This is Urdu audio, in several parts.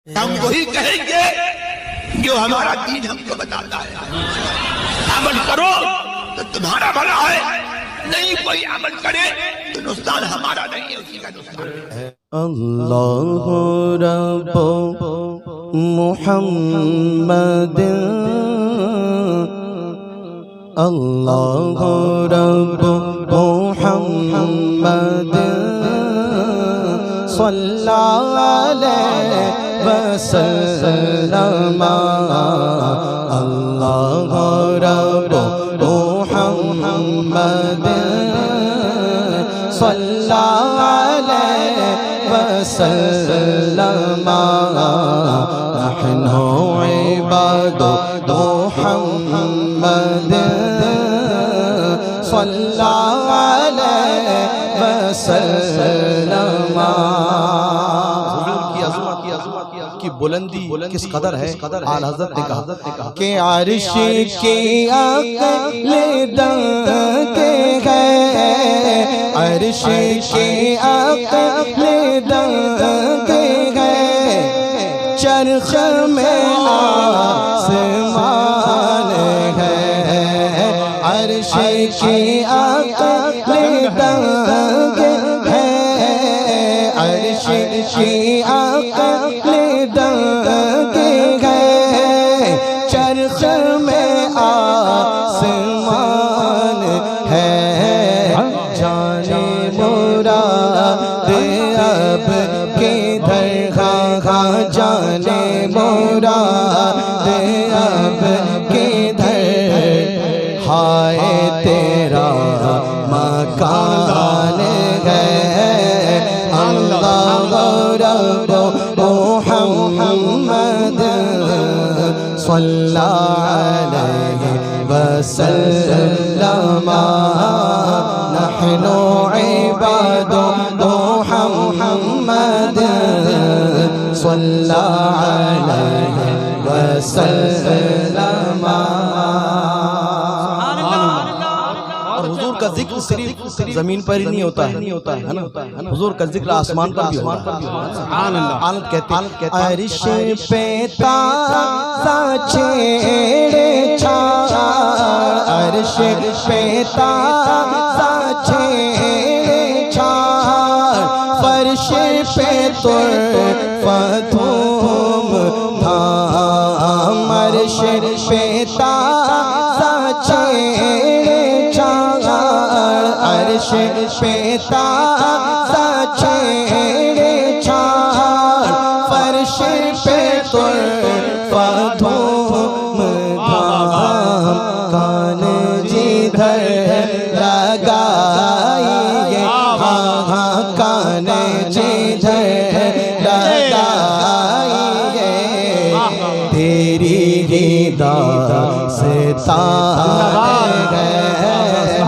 ہم وہی کہیں گے جو ہمارا دین ہم کو بتاتا ہے. عمل کرو تو تمہارا بھلا ہے، نہیں کوئی عمل کرے تو نقصان ہمارا نہیں ہے، اسی کا نقصان ہے. اللہ رب محمد، اللہ رب محمد صلی علیہ وسلم. اللہ رب محمد صلی علیہ وسلم. نحن عباد محمد صلی علیہ وسلم. کی بلندی کس قدر ہے، اعلیٰ حضرت نے کہا کہ عرش کی عقل دنگ ہے، عرش کی عقل دنگ ہے، چرخ میں آسمان ہے، عرش کی عقل دنگ ہے، عرش کی عقل دنگ ہے، چرخ میں آسمان ہے. جانے مراد اب کدھر خواہ، جانے مراد اب کدھر، ہائے تیرا مکان ہے. اللہ رب محمد صلی علیہ وسلم. نحن عباد محمد صلی علیہ وسلم. اور حضور کا ذکر صرف زمین پر ہی نہیں ہوتا ہے، حضور کا ذکر آسمان پر بھی ہوتا ہے. سبحان کہتے ہیں عرش پہ تازہ چھیڑ چھاڑ، عرش پہ تازہ چھیڑ چھاڑ، فرش پہ طرف دھوم دھام، عرش پہ تازہ چھیڑ چھاڑ، عرش پہ تازہ چھیڑ چھاڑ، فرش پہ طرف دھوم دھام. کان جدھر لگائیے، ہاں کان جدھر لگائیے، تیری ہی داستان ہے.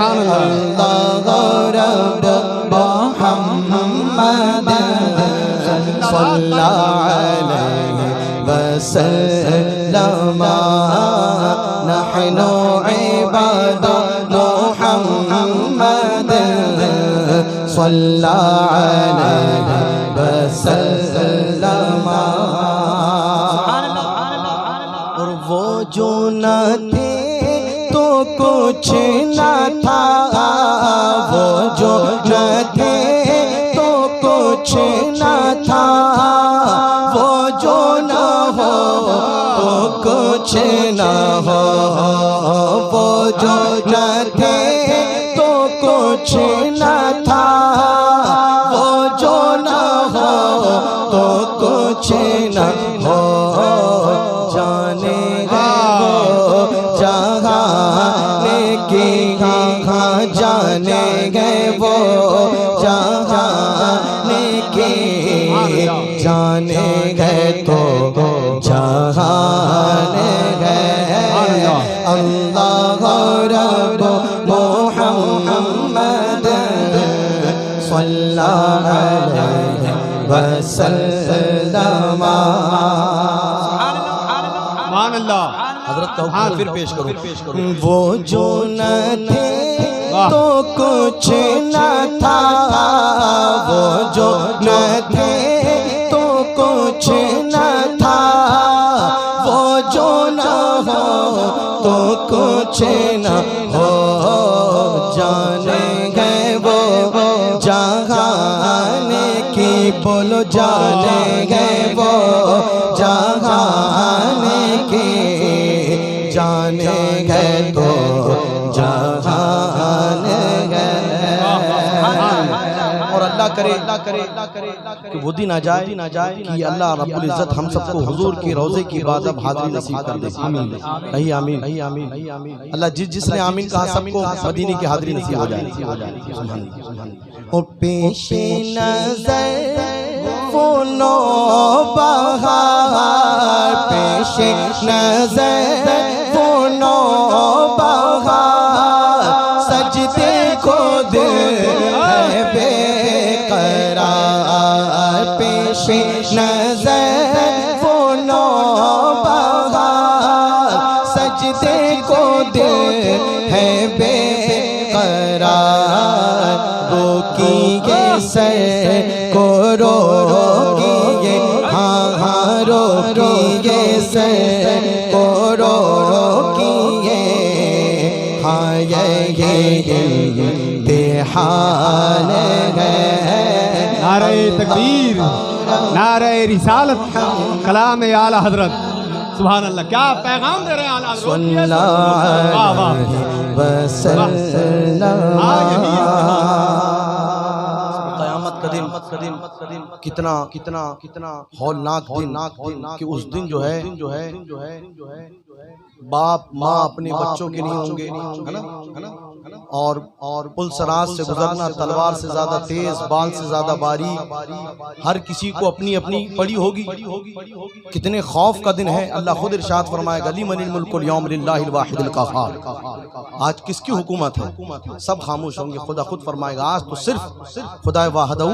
اللہ رب محمد صلی علیہ وسلم. نحن عباد محمد صلی علیہ وسلم. اور وہ جو نہ تھے تو کچھ نہ تھا، وہ جو نہ تھے تو کچھ نہ تھا، وہ جو نہ ہو تو کچھ نہ ہو، وہ جو نہ تھے تو کچھ نہ تھا، وہ جو نہ ہو تو کچھ نہ ہو. جانے گئے وہ جہانے کی، ہاں جانے گئے وہ جہانے کی، جانے گئے تو جہانے گئے. اللہ رب محمد صلی علیہ وسلم. حضرت کا حکم پھر پیش کرو. وہ جو نہ تھے تو کچھ نہ تھا، وہ جو نہ تھے تو کچھ نہ کچھ نہ ہو جانے گے وہ جہان کی بولو جانے گے وہ جہان کی جانے گے تو جہان گے اور اللہ کرے کہ وہ دن آ جائے کہ اللہ رب العزت ہم سب کو حضور کی روضے کی بازب حاضری نصیب کر دے آمین آمین اللہ جس نے آمین کہا سب کو مدینے کی حاضری نصیب ہو جائے او پیش نظر وہ نو بہار پیش نظر وہ نو بہار سجدے کو دل ہے بے قرار پیش نظر وہ نو بہار سجدے کو دل ہے بے قرار روکیے سر کو روکیے ہاں روکیے سر کو روکیے ہاں یہ امتحان ہے نعرہ تکبیر نعرہ رسالت کلام اعلیٰ حضرت سبحان اللہ کیا پیغام دے رہے ہیں اعلیٰ حضرت صلی اللہ علیہ وسلم قیامت کا دن کتنا ہولناک دن کہ اس دن جو ہے باپ ماں اپنے بچوں کے نہیں ہوں گے اور پل سرات سے گزرنا تلوار سے زیادہ تیز بال سے زیادہ باریک ہر کسی کو اپنی اپنی پڑی ہوگی کتنے خوف کا دن ہے اللہ خود ارشاد فرمائے گا لمن الملک اليوم للہ الواحد القہار آج کس کی حکومت ہے سب خاموش ہوں گے خدا خود فرمائے گا آج تو صرف خدا واحدہ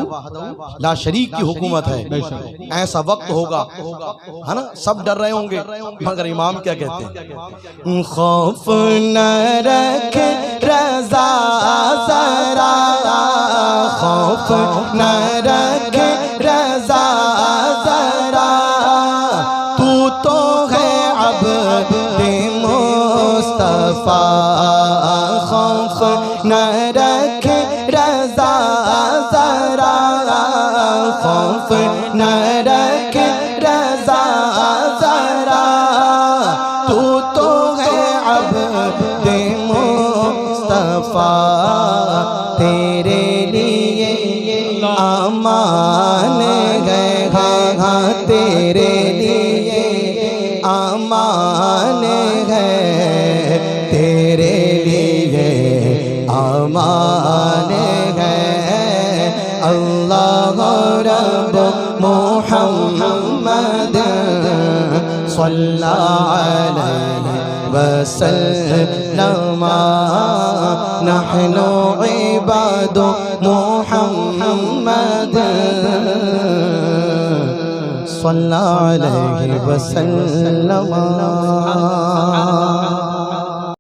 لا شریک کی حکومت ہے ایسا وقت ہوگا ہے نا سب ڈر رہے ہوں گے مگر امام کیا کہتے ہیں خوف نہ رکھ رضا ذرا خوف نہ رکھ رضا ذرا تو ہے عبد مصطفیٰ خوف نہ رکھ رضا ذرا خوف نہ رکھ رضا ذرا تو ہے عبد مصطفیٰ تیرے لیے امان ہے ہاں تیرے لیے امان ہے تیرے لیے امان ہے اللہ رب محمد صلی علیہ وسلم نحن عباد محمد صلی علیہ وسلم